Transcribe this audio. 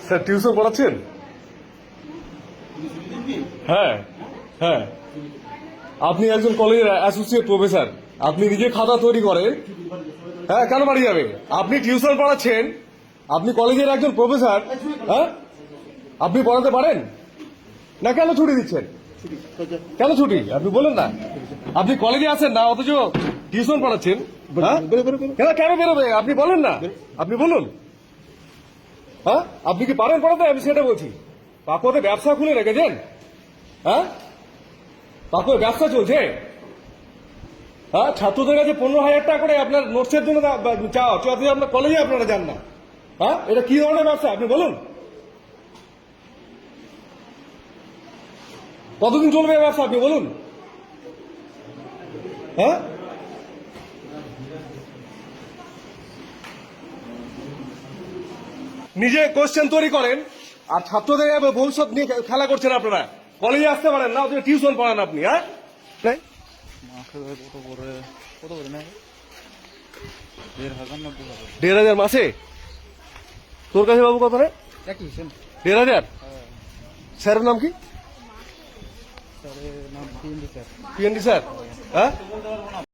Sir tuition পড়াচ্ছেন? হ্যাঁ হ্যাঁ, আপনি একজন কলেজের অ্যাসোসিয়েট প্রফেসর, আপনি নিজে খাতা তৈরি করেন। হ্যাঁ, কেন বাড়ি যাবে? আপনি টিউশন পড়াচ্ছেন, আপনি কলেজের একজন প্রফেসর। হ্যাঁ, আপনি পড়াতে পারেন না, কেন ছুটি দিচ্ছেন? কেন ছুটি আপনি বলেন না? আপনি কলেজে আছেন না, অথচ টিউশন পড়াচ্ছেন। হ্যাঁ, কেন বেরোবে আপনি বলেন না, আপনি বলুন। হ্যাঁ, আপনি কি পারেন পড়াতে? আমি সেটা বলছি। পাকুয়াতে ব্যবসা খুলে রেখেছেন? হ্যাঁ, পাকুয়ার ব্যবসা চলছে। হ্যাঁ, ছাত্রদের কাছে 15,000 টাকা করে আপনার নোটসের জন্য চাওয়া, আপনার কলেজে আপনারা যান না। হ্যাঁ, এটা কি ধরনের ব্যবসা আপনি বলুন? কতদিন চলবে এই ব্যবসা আপনি বলুন? হ্যাঁ, নিজে কোশ্চেন তৈরি করেন আর ছাত্রদের ভবিষ্যৎ নিয়ে খেলা করছেন আপনারা। কলেজে আসতে পারেন না, অথচ টিউশন পড়ান আপনি। হ্যাঁ, কত করে নেয়? 1,500 মাসে? তোর কাছে বাবু কত রে? 1,500? স্যারের নাম কি? স্যারের নাম পিএনডি স্যার। PND sir. হ্যাঁ,